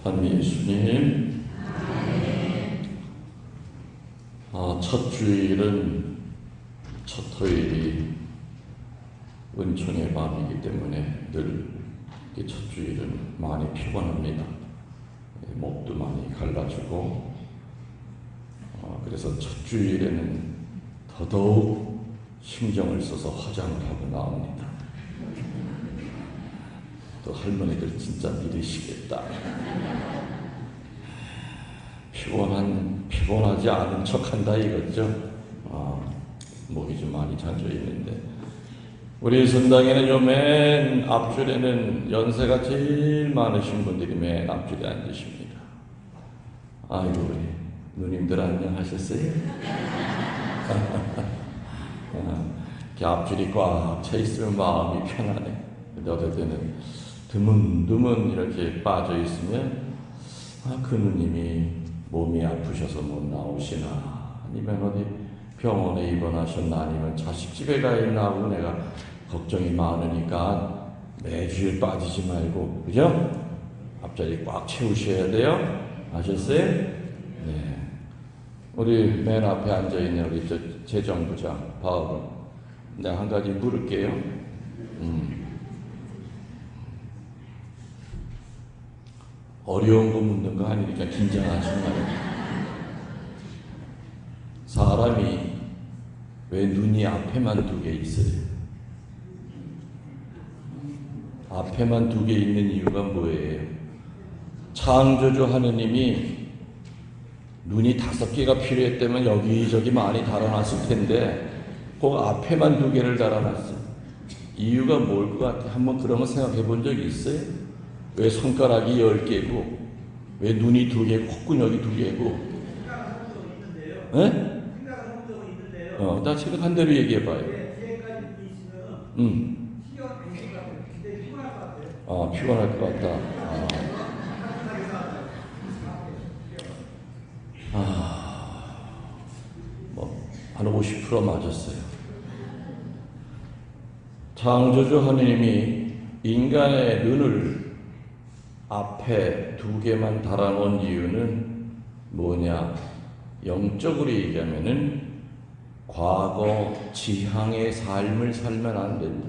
참 예수님, 첫 주일은 첫 토요일이 은총의 밤이기 때문에 늘 첫 주일은 많이 피곤합니다. 목도 많이 갈라지고, 그래서 첫 주일에는 더더욱 신경을 써서 화장을 하고 나옵니다. 또 할머니들 진짜 믿으시겠다. 피곤하지 않은 척한다 이거죠. 목이 좀 많이 잠겨 있는데, 우리 성당에는 요 맨 앞줄에는 연세가 제일 많으신 분들이 맨 앞줄에 앉으십니다. 아이고, 우리 누님들 안녕하셨어요? 이렇게 앞줄이 꽉 차 있으면 마음이 편하네. 근데 어떨 때는 드문드문 이렇게 빠져 있으면 그 누님이 몸이 아프셔서 못 나오시나, 아니면 어디 병원에 입원하셨나, 아니면 자식 집에 가 있나 하고 내가 걱정이 많으니까 매주일 빠지지 말고, 그죠? 앞자리 꽉 채우셔야 돼요. 아셨어요? 네. 우리 맨 앞에 앉아있는 우리 재정부장 바울은 내가 한 가지 물을게요. 어려운 거 묻는 거 아니니까 긴장하지 말아요. 사람이 왜 눈이 앞에만 두 개 있어요? 앞에만 두 개 있는 이유가 뭐예요? 창조주 하느님이 눈이 5개가 필요했다면 여기저기 많이 달아놨을 텐데 그 앞에만 2개를 달아놨어요. 이유가 뭘 것 같아요? 한번 그런 거 생각해 본 적이 있어요? 왜 손가락이 10개고 왜 눈이 2개고 콧구녕이 2개고? 네? 나 생각한 대로 얘기해봐요. 피곤할 것 같다. 한 50% 맞았어요. 창조주 하느님이 인간의 눈을 앞에 2개만 달아놓은 이유는 뭐냐? 영적으로 얘기하면은 과거 지향의 삶을 살면 안 된다.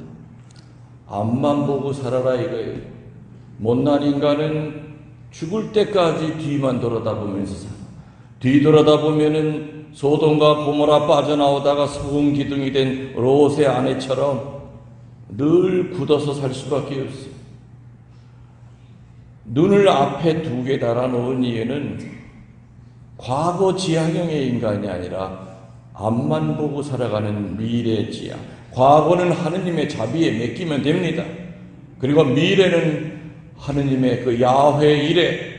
앞만 보고 살아라 이거예요. 못난 인간은 죽을 때까지 뒤만 돌아다보면서 살아. 뒤 돌아다보면은 소돔과 고모라 빠져나오다가 소금 기둥이 된 롯의 아내처럼 늘 굳어서 살 수밖에 없어. 눈을 앞에 2개 달아놓은 이유는 과거 지향형의 인간이 아니라 앞만 보고 살아가는 미래 지향. 과거는 하느님의 자비에 맡기면 됩니다. 그리고 미래는 하느님의 그 야훼 일에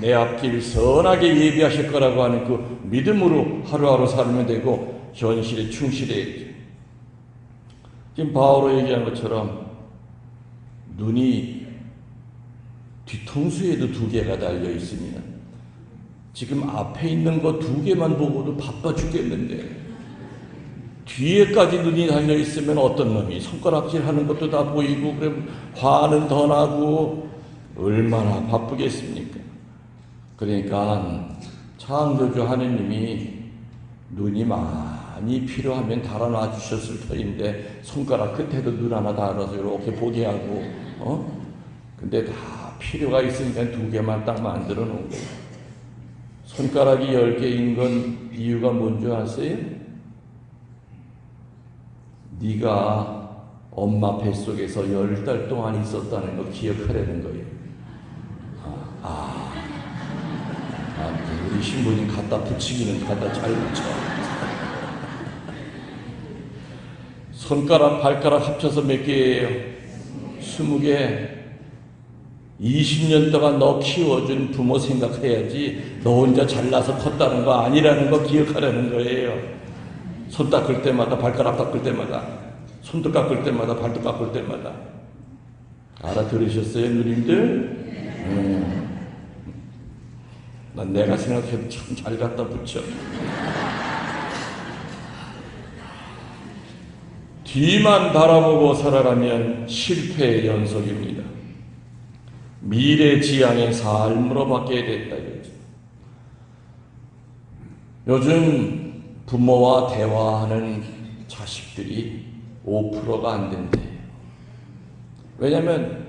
내 앞길 선하게 예비하실 거라고 하는 그 믿음으로 하루하루 살면 되고 현실에 충실해야지. 지금 바울이 얘기한 것처럼 눈이 뒤통수에도 2개가 달려 있습니다. 지금 앞에 있는 거 2개만 보고도 바빠 죽겠는데 뒤에까지 눈이 달려 있으면 어떤 놈이 손가락질 하는 것도 다 보이고 그럼 화는 더 나고 얼마나 바쁘겠습니까? 그러니까 창조주 하느님이 눈이 많이 필요하면 달아놔 주셨을 터인데 손가락 끝에도 눈 하나 달아서 이렇게 보게 하고 근데 다 필요가 있으니까 2개만 딱 만들어 놓은 거예요. 손가락이 10개인 건 이유가 뭔지 아세요? 네가 엄마 뱃속에서 10달 동안 있었다는 거 기억하라는 거예요. 우리 신부님 갖다 붙이기는 갖다 잘 붙여. 손가락, 발가락 합쳐서 몇 개예요? 20개. 20년 동안 너 키워준 부모 생각해야지 너 혼자 잘나서 컸다는 거 아니라는 거 기억하라는 거예요. 손 닦을 때마다, 발가락 닦을 때마다, 손도 깎을 때마다, 발도 깎을 때마다. 알아들으셨어요, 누님들? 난 내가 생각해도 참 잘 갖다 붙여. 뒤만 바라보고 살아가면 실패의 연속입니다. 미래지향의 삶으로 바뀌어야 된다 이거죠. 요즘 부모와 대화하는 자식들이 5%가 안 된대요. 왜냐하면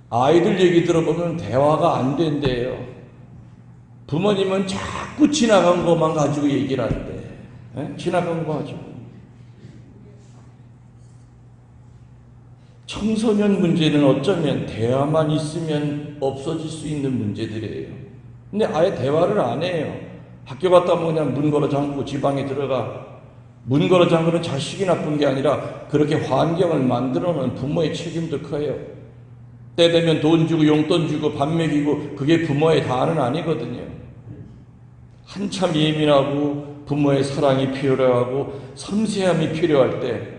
아이들 얘기 들어보면 대화가 안 된대요. 부모님은 자꾸 지나간 것만 가지고 얘기를 한대. 지나간 거 가지고. 청소년 문제는 어쩌면 대화만 있으면 없어질 수 있는 문제들이에요. 근데 아예 대화를 안 해요. 학교 갔다 오면 그냥 문 걸어 잠그고 지방에 들어가. 문 걸어 잠그는 자식이 나쁜 게 아니라 그렇게 환경을 만들어 놓은 부모의 책임도 커요. 때 되면 돈 주고 용돈 주고 밥 먹이고 그게 부모의 다는 아니거든요. 한참 예민하고 부모의 사랑이 필요하고 섬세함이 필요할 때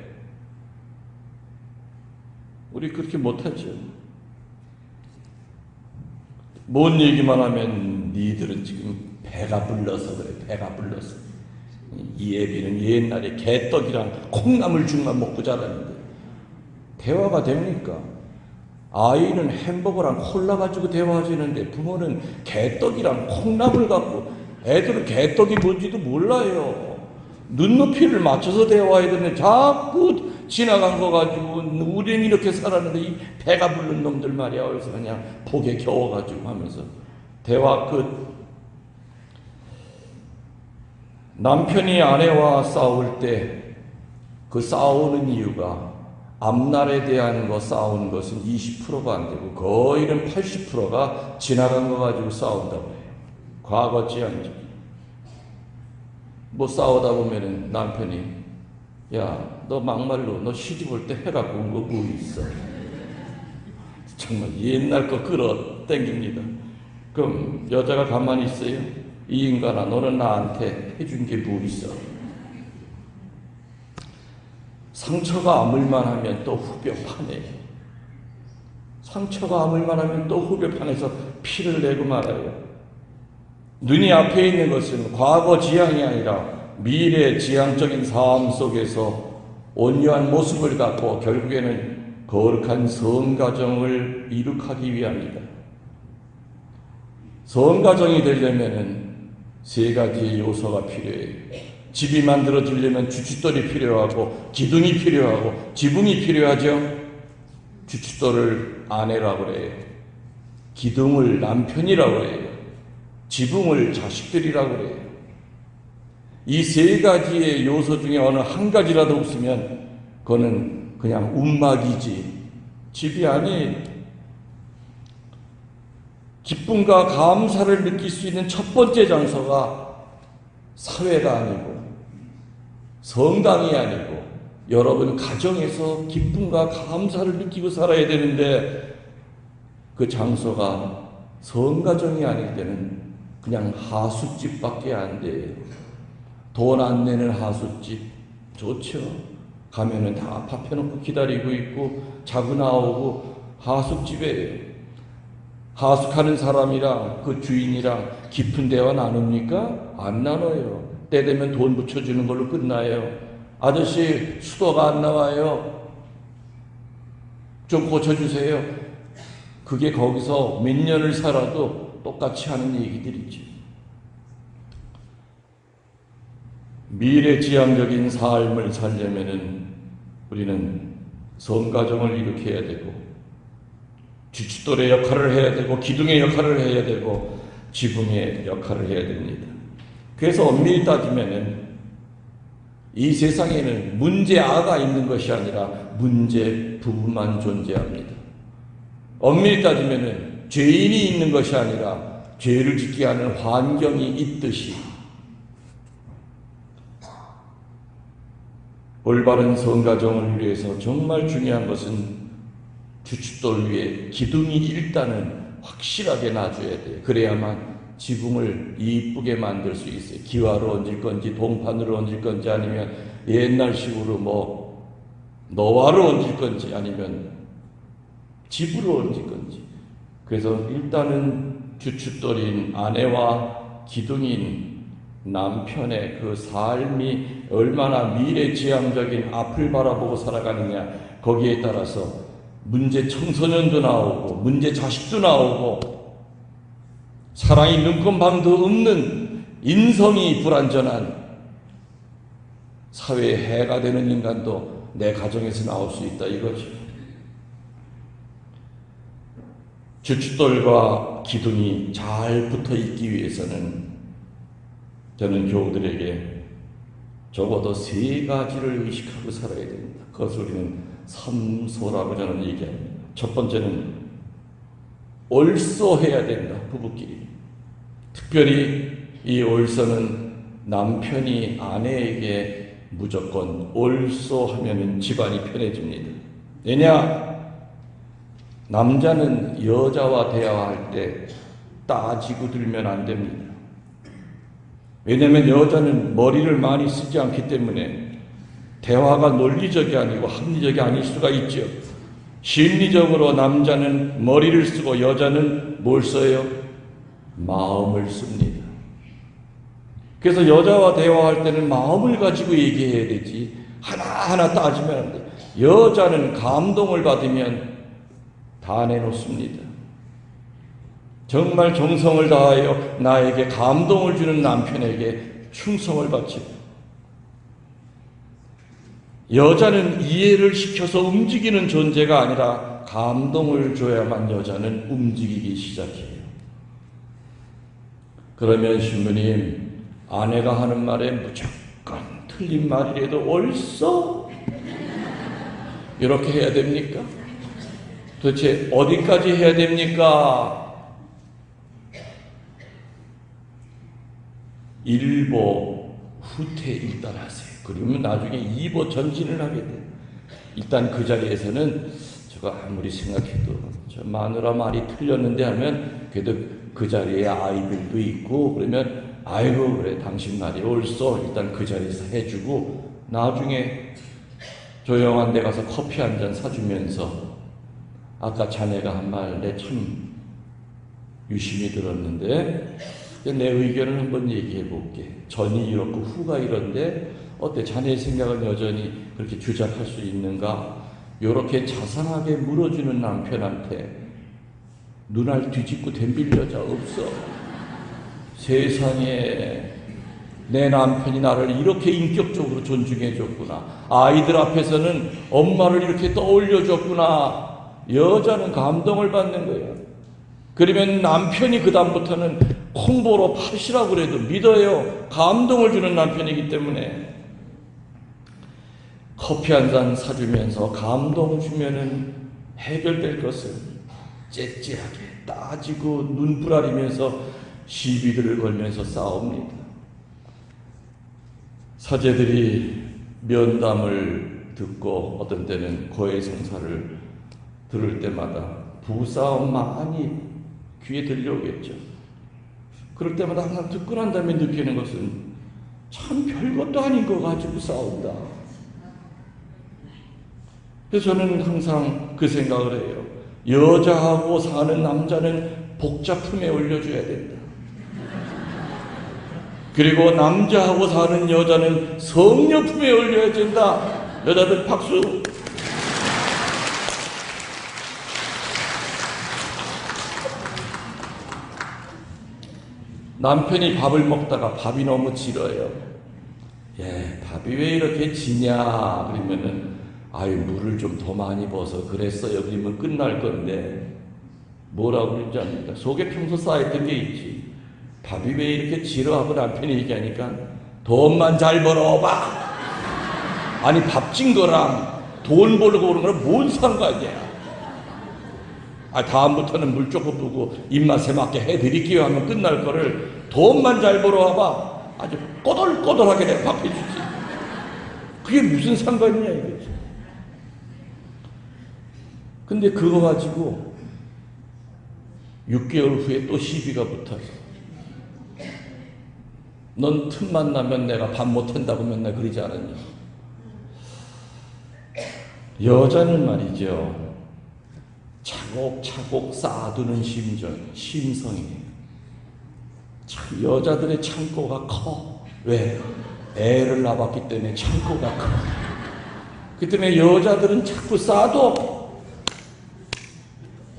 우리 그렇게 못하죠. 뭔 얘기만 하면 니들은 지금 배가 불러서 그래. 배가 불러서. 이 애비는 옛날에 개떡이랑 콩나물 죽만 먹고 자랐는데 대화가 됩니까? 아이는 햄버거랑 콜라 가지고 대화하시는데 부모는 개떡이랑 콩나물 갖고 애들은 개떡이 뭔지도 몰라요. 눈높이를 맞춰서 대화해야 되는데 자꾸 지나간 거 가지고 우리는 이렇게 살았는데 이 배가 부른 놈들 말이야. 그래서 그냥 복에 겨워가지고 하면서 대화 끝. 남편이 아내와 싸울 때 그 싸우는 이유가 앞날에 대한 거 싸우는 것은 20%가 안 되고 거의는 80%가 지나간 거 가지고 싸운다고 해요. 과거 지향적. 뭐 싸우다 보면은 남편이 야, 너 막말로 너 시집 올 때 해갖고 온 거 뭐 있어? 정말 옛날 거 끌어 땡깁니다. 그럼 여자가 가만히 있어요? 이 인간아, 너는 나한테 해준 게 뭐 있어? 상처가 아물만 하면 또 후벼 파내요. 상처가 아물만 하면 또 후벼 파내서 피를 내고 말아요. 눈이 앞에 있는 것은 과거 지향이 아니라 미래 지향적인 삶 속에서 온유한 모습을 갖고 결국에는 거룩한 성가정을 이룩하기 위함이다. 성가정이 되려면은 세 가지의 요소가 필요해요. 집이 만들어지려면 주춧돌이 필요하고 기둥이 필요하고 지붕이 필요하죠. 주춧돌을 아내라고 그래요. 기둥을 남편이라고 그래요. 지붕을 자식들이라고 그래요. 이 세 가지의 요소 중에 어느 한 가지라도 없으면 그거는 그냥 움막이지 집이 아니에요. 기쁨과 감사를 느낄 수 있는 첫 번째 장소가 사회가 아니고 성당이 아니고 여러분 가정에서 기쁨과 감사를 느끼고 살아야 되는데 그 장소가 성가정이 아닐 때는 그냥 하숫집밖에 안 돼요. 돈 안 내는 하숫집 좋죠. 가면은 다 밥 해놓고 기다리고 있고 자고 나오고 하숫집이에요. 하숙하는 사람이랑 그 주인이랑 깊은 대화 나눕니까? 안 나눠요. 때 되면 돈 붙여주는 걸로 끝나요. 아저씨 수도가 안 나와요. 좀 고쳐주세요. 그게 거기서 몇 년을 살아도 똑같이 하는 얘기들이죠. 미래지향적인 삶을 살려면은 우리는 성가정을 일으켜야 되고 주춧돌의 역할을 해야 되고 기둥의 역할을 해야 되고 지붕의 역할을 해야 됩니다. 그래서 엄밀히 따지면은 이 세상에는 문제아가 있는 것이 아니라 문제부만 존재합니다. 엄밀히 따지면은 죄인이 있는 것이 아니라 죄를 짓게 하는 환경이 있듯이 올바른 성가정을 위해서 정말 중요한 것은 주춧돌 위에 기둥이 일단은 확실하게 놔줘야 돼요. 그래야만 지붕을 이쁘게 만들 수 있어요. 기와로 얹을 건지 동판으로 얹을 건지 아니면 옛날식으로 뭐 너와로 얹을 건지 아니면 집으로 얹을 건지. 그래서 일단은 주춧돌인 아내와 기둥인 남편의 그 삶이 얼마나 미래지향적인 앞을 바라보고 살아가느냐 거기에 따라서 문제 청소년도 나오고 문제 자식도 나오고 사랑이 눈금방도 없는 인성이 불완전한 사회에 해가 되는 인간도 내 가정에서 나올 수 있다 이거죠. 주춧돌과 기둥이 잘 붙어 있기 위해서는 저는 교우들에게 적어도 3가지를 의식하고 살아야 됩니다. 그것을 우리는 삼소라고 저는 얘기합니다. 첫 번째는 올소해야 된다. 부부끼리. 특별히 이 올소는 남편이 아내에게 무조건 올소하면 집안이 편해집니다. 왜냐? 남자는 여자와 대화할 때 따지고 들면 안 됩니다. 왜냐하면 여자는 머리를 많이 쓰지 않기 때문에 대화가 논리적이 아니고 합리적이 아닐 수가 있죠. 심리적으로 남자는 머리를 쓰고 여자는 뭘 써요? 마음을 씁니다. 그래서 여자와 대화할 때는 마음을 가지고 얘기해야 되지 하나하나 따지면 안 돼요. 여자는 감동을 받으면 다 내놓습니다. 정말 정성을 다하여 나에게 감동을 주는 남편에게 충성을 바치고, 여자는 이해를 시켜서 움직이는 존재가 아니라 감동을 줘야만 여자는 움직이기 시작해요. 그러면 신부님, 아내가 하는 말에 무조건 틀린 말이라도 옳소? 이렇게 해야 됩니까? 도대체 어디까지 해야 됩니까? 일보 후퇴 일단 하세요. 그러면 나중에 2보 전진을 하게 돼요. 일단 그 자리에서는 제가 아무리 생각해도 저 마누라 말이 틀렸는데 하면 그래도 그 자리에 아이들도 있고 그러면 아이고 그래 당신 말이 옳소 일단 그 자리에서 해주고 나중에 조용한 데 가서 커피 한 잔 사주면서 아까 자네가 한 말 내 참 유심히 들었는데 내 의견을 한번 얘기해 볼게. 전이 이렇고 후가 이런데 어때? 자네의 생각은 여전히 그렇게 주작할 수 있는가? 이렇게 자상하게 물어주는 남편한테 눈알 뒤집고 덤빌 여자 없어. 세상에 내 남편이 나를 이렇게 인격적으로 존중해 줬구나. 아이들 앞에서는 엄마를 이렇게 떠올려 줬구나. 여자는 감동을 받는 거예요. 그러면 남편이 그 다음부터는 콩보로 팥이라고 그래도 믿어요. 감동을 주는 남편이기 때문에. 커피 한 잔 사주면서 감동 주면은 해결될 것을 째째하게 따지고 눈부라리면서 시비들을 걸면서 싸웁니다. 사제들이 면담을 듣고 어떤 때는 고해성사를 들을 때마다 부부싸움 많이 귀에 들려오겠죠. 그럴 때마다 항상 듣고 난 다음에 느끼는 것은 참 별것도 아닌 거 가지고 싸운다. 그래서 저는 항상 그 생각을 해요. 여자하고 사는 남자는 복자품에 올려줘야 된다. 그리고 남자하고 사는 여자는 성녀품에 올려야 된다. 여자들 박수. 남편이 밥을 먹다가 밥이 너무 질어요. 예, 밥이 왜 이렇게 지냐? 그러면은 아유 물을 좀 더 많이 부어서 그랬어요. 그러면 끝날 건데 뭐라고 그러는지 압니까? 속에 평소 쌓였던 게 있지. 밥이 왜 이렇게 질어? 하고 남편이 얘기하니까 돈만 잘 벌어봐. 아니 밥진 거랑 돈 벌고 오는 거랑 뭔 상관이야? 다음부터는 물 조금 부고 입맛에 맞게 해드릴게요 하면 끝날 거를 돈만 잘 벌어와봐. 아주 꼬들꼬들하게 내가 밥 해주지. 그게 무슨 상관이냐 이거지. 근데 그거 가지고 6개월 후에 또 시비가 붙어서 넌 틈만 나면 내가 밥 못한다고 맨날 그러지 않았냐. 여자는 말이죠. 차곡차곡 쌓아두는 심성이에요. 참 여자들의 창고가 커. 왜? 애를 낳았기 때문에 창고가 커. 그 때문에 여자들은 자꾸 쌓아도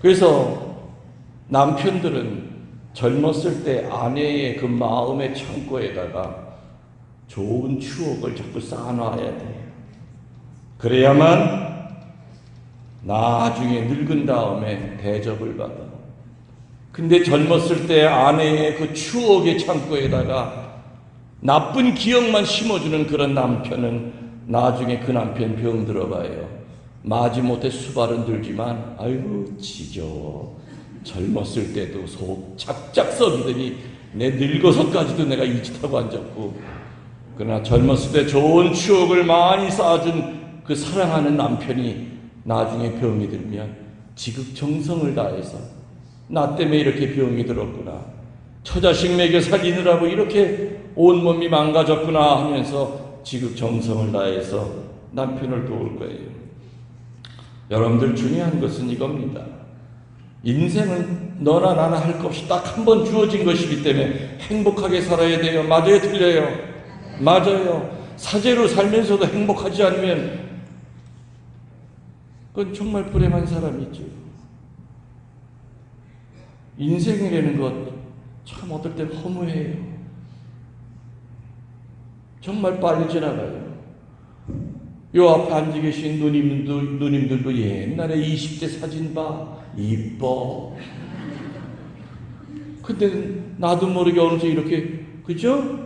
그래서 남편들은 젊었을 때 아내의 그 마음의 창고에다가 좋은 추억을 자꾸 쌓아놔야 돼요. 그래야만 나중에 늙은 다음에 대접을 받아. 근데 젊었을 때 아내의 그 추억의 창고에다가 나쁜 기억만 심어주는 그런 남편은 나중에 그 남편 병 들어봐요. 마지못해 수발은 들지만 아이고 지겨워. 젊었을 때도 속 착착 썩이더니 내 늙어서까지도 내가 이 짓하고 앉았고. 그러나 젊었을 때 좋은 추억을 많이 쌓아준 그 사랑하는 남편이 나중에 병이 들면 지극정성을 다해서 나 때문에 이렇게 병이 들었구나, 처자식 먹여 살리느라고 이렇게 온몸이 망가졌구나 하면서 지극정성을 다해서 남편을 도울 거예요. 여러분들 중요한 것은 이겁니다. 인생은 너나 나나 할 것 없이 딱 한 번 주어진 것이기 때문에 행복하게 살아야 돼요. 맞아요? 틀려요? 맞아요. 사제로 살면서도 행복하지 않으면 그건 정말 불행한 사람이죠. 인생이라는 것 참 어떨 땐 허무해요. 정말 빨리 지나가요. 요 앞에 앉아 계신 누님들도 옛날에 20대 사진 봐. 이뻐. 근데 나도 모르게 어느새 이렇게, 그죠?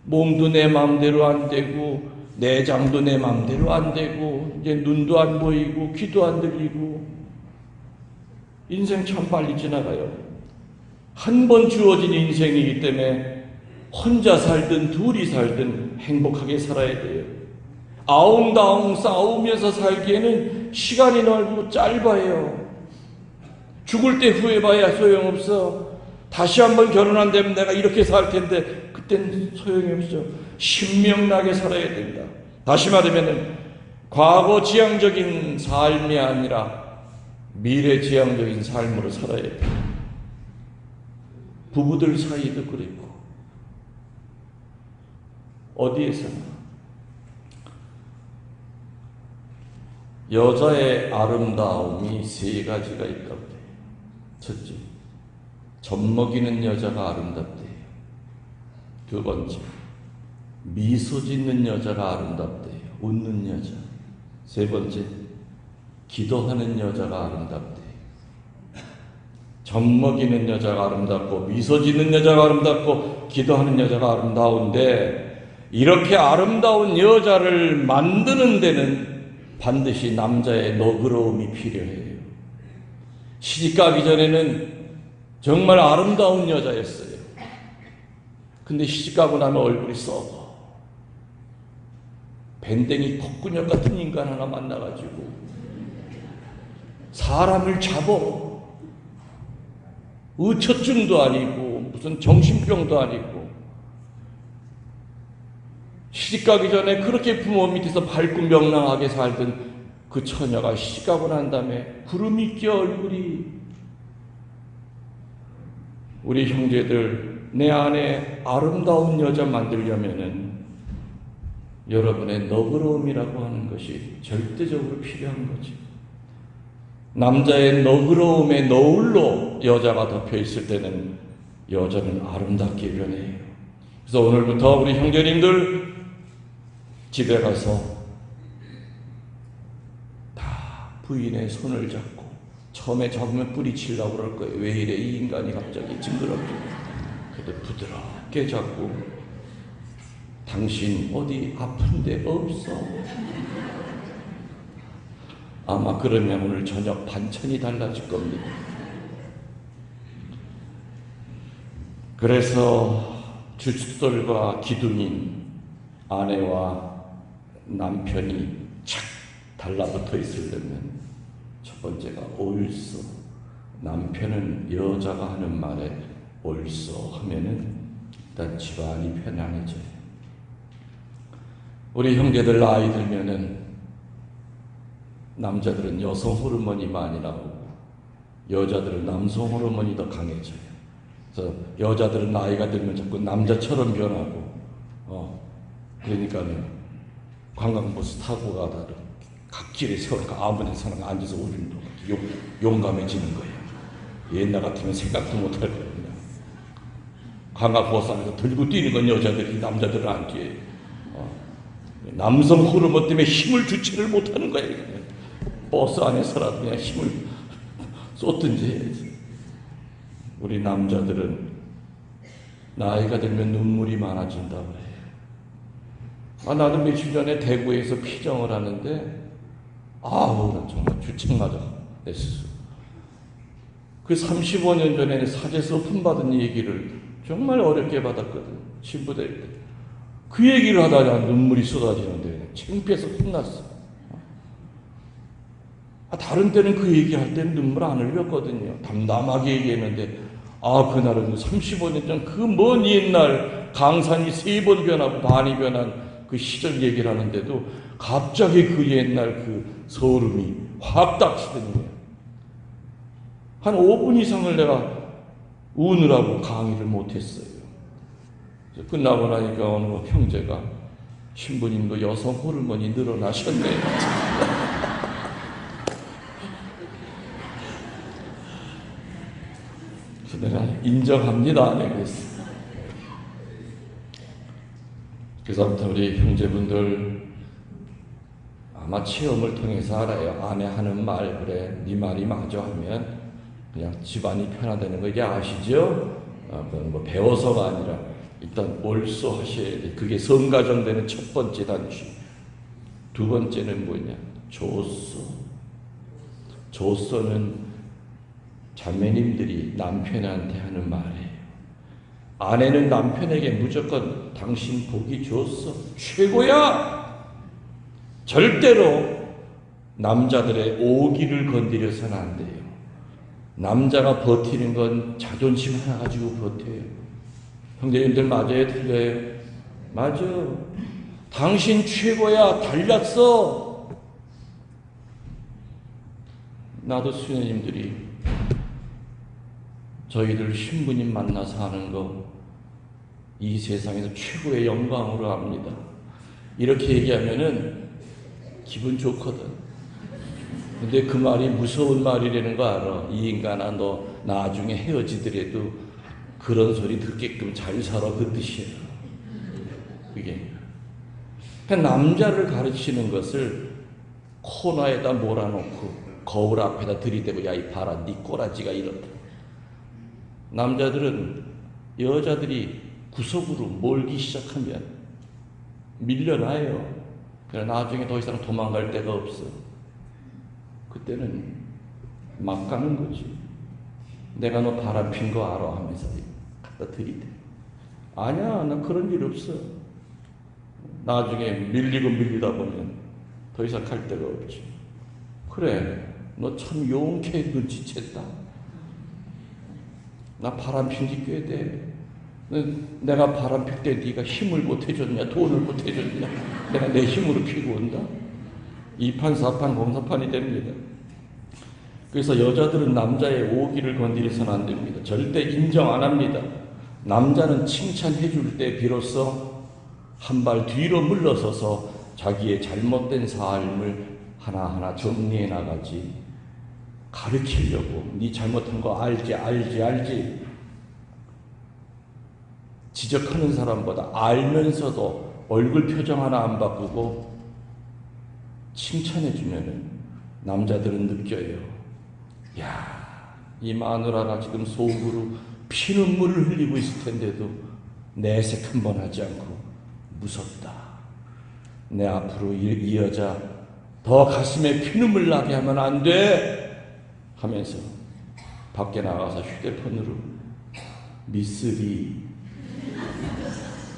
몸도 내 마음대로 안 되고, 내장도 내 마음대로 안 되고, 이제 눈도 안 보이고, 귀도 안 들리고. 인생 참 빨리 지나가요. 한 번 주어진 인생이기 때문에 혼자 살든 둘이 살든 행복하게 살아야 돼요. 아웅다웅 싸우면서 살기에는 시간이 너무 짧아요. 죽을 때 후회봐야 소용없어. 다시 한번 결혼 안 되면 내가 이렇게 살 텐데 그땐 소용이 없어. 신명나게 살아야 된다. 다시 말하면 과거 지향적인 삶이 아니라 미래 지향적인 삶으로 살아야 돼. 부부들 사이도 그랬고 어디에서나 여자의 아름다움이 세 가지가 있다고 해요. 첫째, 젖먹이는 여자가 아름답대요. 두 번째, 미소 짓는 여자가 아름답대요. 웃는 여자. 세 번째, 기도하는 여자가 아름답대요. 젖먹이는 여자가 아름답고 미소 짓는 여자가 아름답고 기도하는 여자가 아름다운데, 이렇게 아름다운 여자를 만드는 데는 반드시 남자의 너그러움이 필요해요. 시집가기 전에는 정말 아름다운 여자였어요. 근데 시집가고 나면 얼굴이 썩어. 밴댕이 콧구녕 같은 인간 하나 만나가지고 사람을 잡어. 의처증도 아니고 무슨 정신병도 아니고. 시집가기 전에 그렇게 부모 밑에서 밝고 명랑하게 살던 그 처녀가 시집가고 난 다음에 구름이 껴 얼굴이. 우리 형제들, 내 안에 아름다운 여자 만들려면은 여러분의 너그러움이라고 하는 것이 절대적으로 필요한 거죠. 남자의 너그러움의 너울로 여자가 덮여 있을 때는 여자는 아름답게 변해요. 그래서 오늘부터 우리 형제님들 집에 가서 다 부인의 손을 잡고, 처음에 잡으면 뿌리치려고 그럴 거예요. 왜 이래 이 인간이 갑자기 징그럽게. 그래도 부드럽게 잡고, 당신 어디 아픈 데 없어? 아마 그러면 오늘 저녁 반찬이 달라질 겁니다. 그래서 주춧돌과 기둥인 아내와 남편이 착 달라붙어 있으려면 첫 번째가 옳소. 남편은 여자가 하는 말에 옳소 하면은 일단 집안이 편안해져요. 우리 형제들 나이 들면은 남자들은 여성 호르몬이 많이 나오고 여자들은 남성 호르몬이 더 강해져요. 그래서 여자들은 나이가 들면 자꾸 남자처럼 변하고, 그러니까는 관광버스 타고 가다가 갓길에 세우니까 아무 데서나 앉아서 오줌도 용감해지는 거예요. 옛날 같으면 생각도 못할 거예요. 강화보상에서 들고 뛰는 건 여자들이, 남자들은 안 뛰어요. 남성 호르몬 때문에 힘을 주체를 못하는 거예요. 버스 안에서라도 그냥 힘을 쏟든지 해야지. 우리 남자들은 나이가 들면 눈물이 많아진다고 해요. 나도 며칠 전에 대구에서 피정을 하는데 나 정말 주책맞아 내 스스로. 그 35년 전에 사제서 품받은 얘기를 정말 어렵게 받았거든. 신부될 때. 그 얘기를 하다가 눈물이 쏟아지는데 창피해서 혼났어. 다른 때는 그 얘기할 때는 눈물 안 흘렸거든요. 담담하게 얘기했는데 그날은 35년 전 그 먼 옛날 강산이 3번 변하고 반이 변한 그 시절 얘기를 하는데도 갑자기 그 옛날 그 소름이 확 닥치더니 한 5분 이상을 내가 우느라고 강의를 못했어요. 끝나고 나니까 어느 형제가 신부님도 여성 호르몬이 늘어나셨네요. 그래서 내가 인정합니다. 그랬어. 그래서 아무튼 우리 형제분들 아마 체험을 통해서 알아요. 아내 하는 말, 그래 네 말이 맞아 하면 그냥 집안이 편화되는 거 이제 아시죠? 뭐 배워서가 아니라 일단 올소하셔야 돼. 그게 성가정되는 첫 번째 단추. 두 번째는 뭐냐? 조소. 조소는 자매님들이 남편한테 하는 말이에요. 아내는 남편에게 무조건 당신 복이 좋소, 최고야. 절대로 남자들의 오기를 건드려서는 안 돼요. 남자가 버티는 건 자존심 하나 가지고 버텨요. 형제님들 맞아요? 틀려요? 맞아. 당신 최고야. 달랐어. 나도 수녀님들이 저희들 신부님 만나서 하는 거 이 세상에서 최고의 영광으로 합니다. 이렇게 얘기하면은 기분 좋거든. 근데 그 말이 무서운 말이라는 거 알아. 이 인간아, 너 나중에 헤어지더라도 그런 소리 듣게끔 잘 살아, 그 뜻이에요. 그게 남자를 가르치는 것을 코너에다 몰아놓고 거울 앞에다 들이대고 야 이 봐라 네 꼬라지가 이렇다. 남자들은 여자들이 구석으로 몰기 시작하면 밀려나요. 그래 나중에 더 이상 도망갈 데가 없어. 그때는 막 가는 거지. 내가 너 바람핀 거 알아 하면서 갖다 들이대. 아니야, 나 그런 일 없어. 나중에 밀리다 보면 더 이상 갈 데가 없지. 그래, 너 참 용케 눈치챘다. 나 바람핀 지 꽤 돼. 내가 바람필 때 네가 힘을 못 해줬냐, 돈을 못 해줬냐. 내가 내 힘으로 피고 온다. 2판, 4판, 공사판이 됩니다. 그래서 여자들은 남자의 오기를 건드려서는 안 됩니다. 절대 인정 안 합니다. 남자는 칭찬해 줄 때 비로소 한 발 뒤로 물러서서 자기의 잘못된 삶을 하나하나 정리해 나가지. 가르치려고 네 잘못한 거 알지. 지적하는 사람보다 알면서도 얼굴 표정 하나 안 바꾸고 칭찬해 주면은 남자들은 느껴요. 야, 이 마누라가 지금 속으로 피눈물을 흘리고 있을 텐데도 내색 한 번 하지 않고 무섭다. 내 앞으로 이 여자 더 가슴에 피눈물 나게 하면 안 돼 하면서 밖에 나가서 휴대폰으로 미쓰리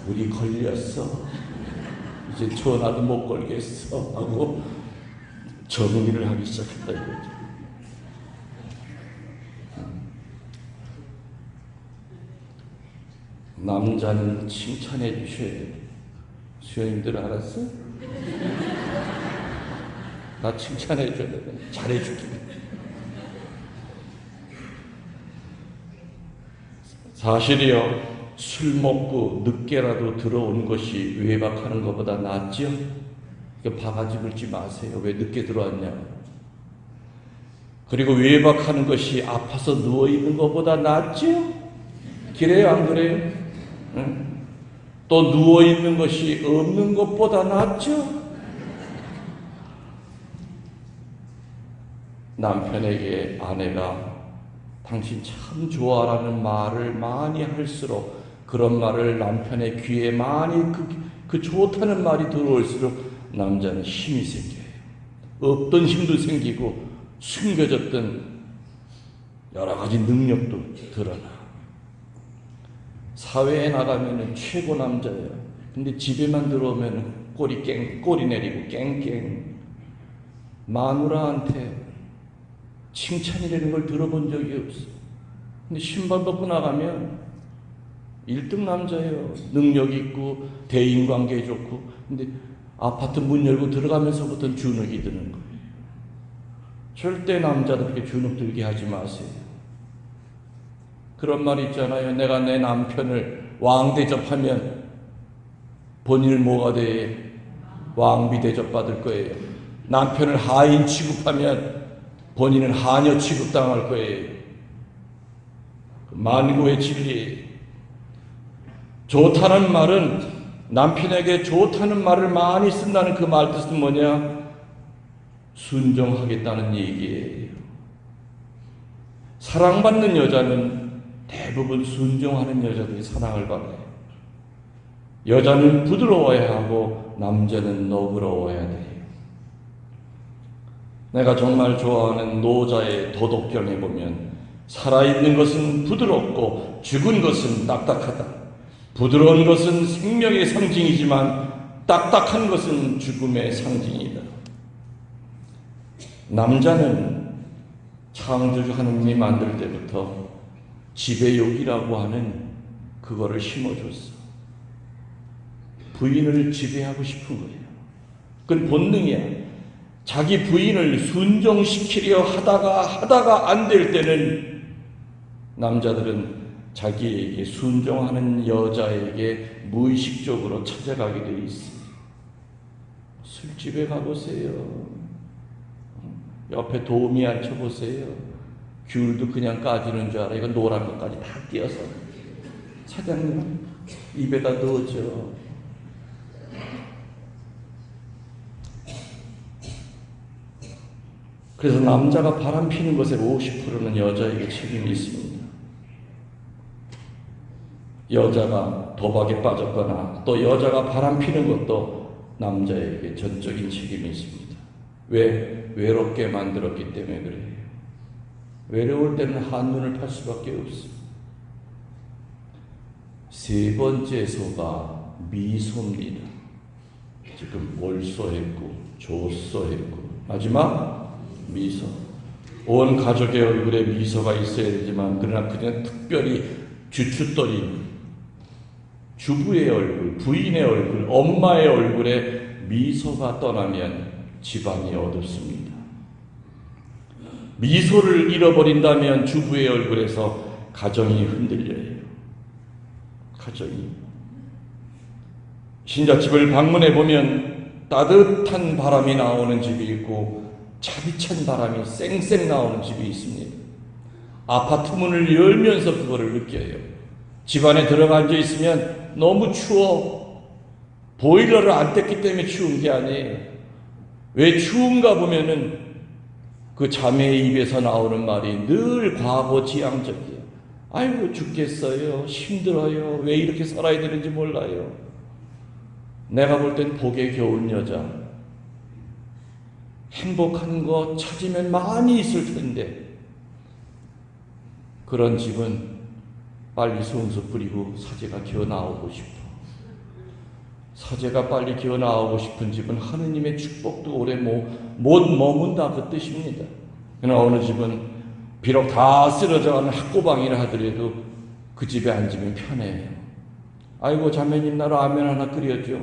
우리 걸렸어. 이제 전화도 못 걸겠어 하고 정리를 하기 시작했다 이거죠. 남자는 칭찬해 주셔야 돼. 수녀님들 알았어? 나 칭찬해 줘야 돼. 잘해 줄게. 사실이요. 술 먹고 늦게라도 들어오는 것이 외박하는 것보다 낫죠? 바가지 긁지 마세요. 왜 늦게 들어왔냐? 그리고 외박하는 것이 아파서 누워있는 것보다 낫죠? 그래요, 안 그래요? 응? 또 누워있는 것이 없는 것보다 낫죠? 남편에게 아내가 당신 참 좋아라는 말을 많이 할수록, 그런 말을 남편의 귀에 많이 그 좋다는 말이 들어올수록 남자는 힘이 생겨요. 없던 힘도 생기고 숨겨졌던 여러 가지 능력도 드러나. 사회에 나가면 최고 남자예요. 근데 집에만 들어오면 꼬리 내리고 깽깽. 마누라한테 칭찬이라는 걸 들어본 적이 없어. 근데 신발 벗고 나가면 1등 남자예요. 능력 있고 대인관계 좋고. 근데 아파트 문 열고 들어가면서부터 주눅이 드는 거예요. 절대 남자들에게 주눅 들게 하지 마세요. 그런 말 있잖아요. 내가 내 남편을 왕 대접하면 본인을 뭐가 돼? 왕비 대접받을 거예요. 남편을 하인 취급하면 본인은 하녀 취급당할 거예요. 만고의 진리. 좋다는 말은, 남편에게 좋다는 말을 많이 쓴다는 그 말 뜻은 뭐냐? 순종하겠다는 얘기예요. 사랑받는 여자는 대부분 순종하는 여자들이 사랑을 받아요. 여자는 부드러워야 하고 남자는 너그러워야 돼요. 내가 정말 좋아하는 노자의 도덕경에 보면 살아있는 것은 부드럽고 죽은 것은 딱딱하다. 부드러운 것은 생명의 상징이지만 딱딱한 것은 죽음의 상징이다. 남자는 창조주 하느님이 만들 때부터 지배욕이라고 하는 그거를 심어줬어. 부인을 지배하고 싶은 거예요. 그건 본능이야. 자기 부인을 순종시키려 하다가 안 될 때는 남자들은 자기에게 순종하는 여자에게 무의식적으로 찾아가게 돼 있어요. 술집에 가보세요. 옆에 도우미 앉혀보세요. 귤도 그냥 까주는 줄 알아. 이거 노란 것까지 다 띄어서. 사장님, 입에다 넣어줘. 그래서 남자가 바람 피는 것의 50%는 여자에게 책임이 있습니다. 여자가 도박에 빠졌거나 또 여자가 바람 피는 것도 남자에게 전적인 책임이 있습니다. 왜? 외롭게 만들었기 때문에 그래요. 외로울 때는 한눈을 팔 수밖에 없어. 세 번째 소가 미소입니다. 지금 몰소했고 조소했고 마지막 미소. 온 가족의 얼굴에 미소가 있어야 되지만 그러나 그냥 특별히 주춧돌이 주부의 얼굴, 부인의 얼굴, 엄마의 얼굴에 미소가 떠나면 집안이 어둡습니다. 미소를 잃어버린다면 주부의 얼굴에서 가정이 흔들려요. 가정이. 신자집을 방문해 보면 따뜻한 바람이 나오는 집이 있고 차디찬 바람이 쌩쌩 나오는 집이 있습니다. 아파트 문을 열면서 그거를 느껴요. 집안에 들어가 앉아 있으면 너무 추워. 보일러를 안 뗐기 때문에 추운 게 아니에요. 왜 추운가 보면은 그 자매의 입에서 나오는 말이 늘 과거지향적이에요. 아이고 죽겠어요. 힘들어요. 왜 이렇게 살아야 되는지 몰라요. 내가 볼 땐 복에 겨운 여자. 행복한 거 찾으면 많이 있을 텐데 그런 집은 빨리 송수 뿌리고 사제가 기어 나오고 싶어. 사제가 빨리 기어 나오고 싶은 집은 하느님의 축복도 오래 못 머문다 그 뜻입니다. 그러나 어느 집은 비록 다 쓰러져가는 학고방이라 하더라도 그 집에 앉으면 편해요. 아이고 자매님 나 라면 하나 끓여줘.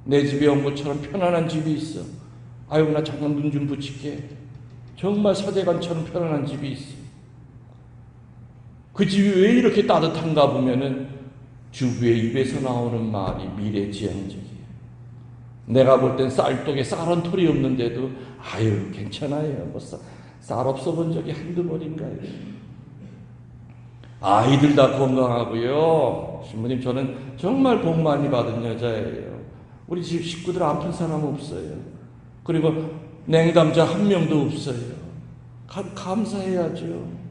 내 집에 온 것처럼 편안한 집이 있어. 아이고 나 잠깐 눈 좀 붙일게. 정말 사제관처럼 편안한 집이 있어. 그 집이 왜 이렇게 따뜻한가 보면은 주부의 입에서 나오는 말이 미래지향적이에요. 내가 볼 땐 쌀독에 쌀 한 톨이 없는데도 아유 괜찮아요. 뭐 쌀 없어 본 적이 한두 번인가요? 아이들 다 건강하고요. 신부님, 저는 정말 복 많이 받은 여자예요. 우리 집 식구들 아픈 사람 없어요. 그리고 냉담자 한 명도 없어요. 감사해야죠.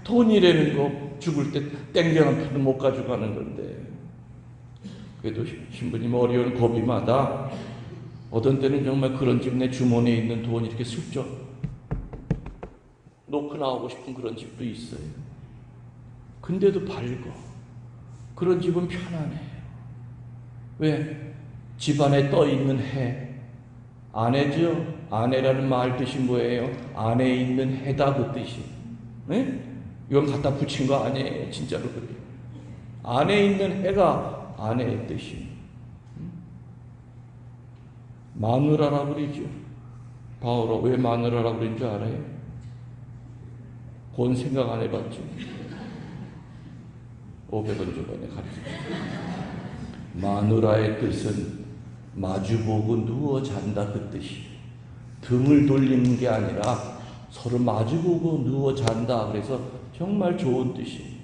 돈이라는 거 죽을 때 땡겨 한 푼도 못 가져가는 건데, 그래도 신부님 어려운 고비마다 어떤 때는 정말 그런 집, 내 주머니에 있는 돈 이렇게 슬쩍 놓고 나오고 싶은 그런 집도 있어요. 근데도 밝고 그런 집은 편안해요. 왜? 집안에 떠 있는 해, 아내죠. 아내라는 말 뜻이 뭐예요? 안에 있는 해다, 그 뜻이. 네? 이건 갖다 붙인 거 아니에요. 진짜로 그래요. 안에 있는 해가 아내의 뜻이. 마누라라고 그러죠. 바울은 왜 마누라라고 그런 줄 알아요? 그건 생각 안 해봤죠. 500원 주변에 가르쳐. 마누라의 뜻은 마주보고 누워 잔다, 그 뜻이. 등을 돌리는 게 아니라 서로 마주보고 누워 잔다. 그래서 정말 좋은 뜻이.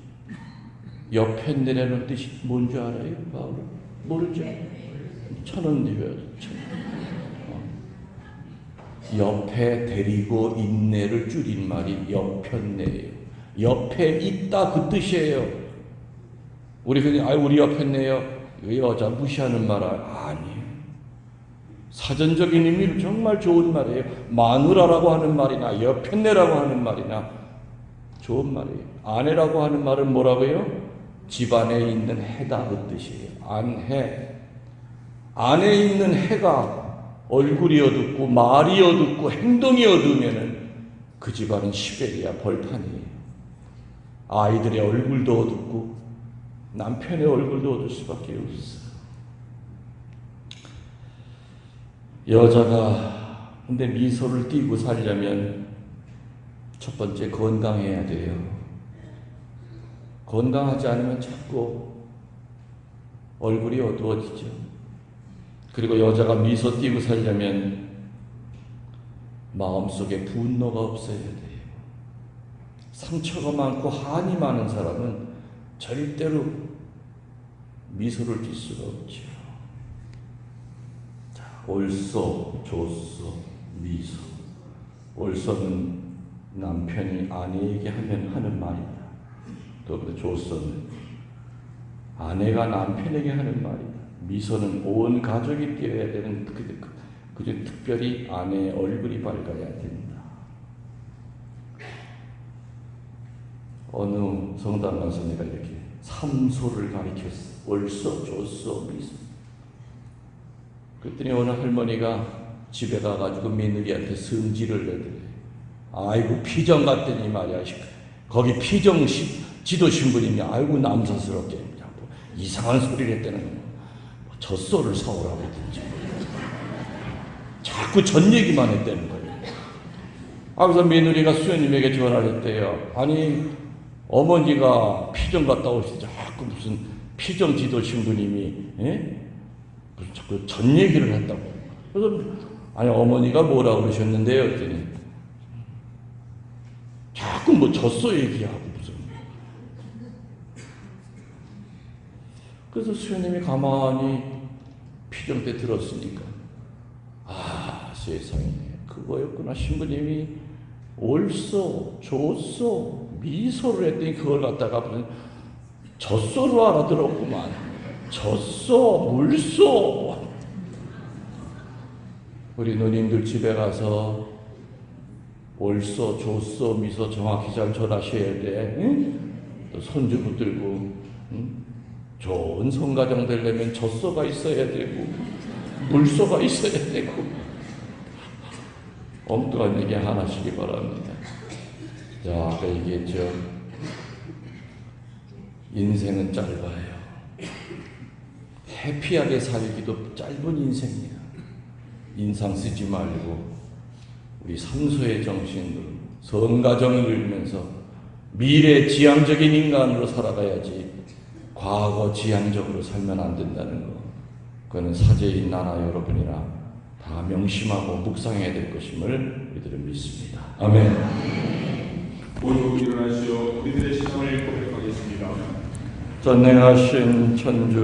옆에 내려는 뜻이 뭔지 알아요? 바울은 모르죠. 천원 드려요. 옆에 데리고 있네를 줄인 말이 옆였네요. 옆에 있다, 그 뜻이에요. 우리 그냥 우리 옆였네요. 여자 무시하는 말 아니에요. 사전적인 의미로 정말 좋은 말이에요. 마누라라고 하는 말이나 옆였네라고 하는 말이나 좋은 말이에요. 아내라고 하는 말은 뭐라고요? 집안에 있는 해다, 그 뜻이에요. 안해. 안에 있는 해가 얼굴이 어둡고 말이 어둡고 행동이 어두우면은 그 집안은 시베리아 벌판이에요. 아이들의 얼굴도 어둡고 남편의 얼굴도 어두울 수밖에 없어요. 여자가 근데 미소를 띠고 살려면 첫 번째 건강해야 돼요. 건강하지 않으면 자꾸 얼굴이 어두워지죠. 그리고 여자가 미소 띠고 살려면 마음속에 분노가 없어야 돼요. 상처가 많고 한이 많은 사람은 절대로 미소를 띌 수가 없죠. 자, 올소, 조소, 미소. 올소는 남편이 아내에게 하는 말이다. 또 조소는 아내가 남편에게 하는 말이다. 미소는 온 가족이 띄어야 되는 그중 특별히 아내의 얼굴이 밝아야 된다. 어느 성당 가서 내가 이렇게 삼소를 가르쳤어. 올소, 조소, 미소. 그랬더니 어느 할머니가 집에 가가지고 며느리한테 성질을 내더래. 아이고 피정 같더니 말이야. 거기 피정 지도 신부님이 아이고 남사스럽게 뭐 이상한 소리를 했다는 거야. 젖소를 사오라고 했든지 자꾸 전 얘기만 했다는 거예요. 그래서 며느리가 수녀님에게 전화를 했대요. 아니 어머니가 피정 갔다 오실 때 자꾸 무슨 피정 지도 신부님이 무슨 자꾸 전 얘기를 했다고. 그래서 아니 어머니가 뭐라고 그러셨는데요? 그랬더니 자꾸 뭐 젖소 얘기하고 무슨. 그래서 수녀님이 가만히 피정 때 들었으니까 세상에 그거였구나. 신부님이 올소, 조소, 미소를 했더니 그걸 갖다가 무슨 젖소로 알아들었구만. 젖소, 물소. 우리 누님들 집에 가서 올소, 조소, 미소 정확히 잘 전하셔야 돼. 응? 또 손주 붙들고 좋은 성가정 되려면 젖소가 있어야 되고 물소가 있어야 되고 엉뚱한 얘기 하나씩이 바랍니다. 자, 아까 얘기했죠. 인생은 짧아요. 해피하게 살기도 짧은 인생이야. 인상 쓰지 말고 우리 삼소의 정신으로 성가정을 이루면서 미래 지향적인 인간으로 살아가야지 과거 지향적으로 살면 안 된다는 거. 그거는 사제인 나나 여러분이나 다 명심하고 묵상해야 될 것임을 우리들은 믿습니다. 아멘. 모두 일어나시오. 우리들의 신앙을 고백하겠습니다. 전능하신 천주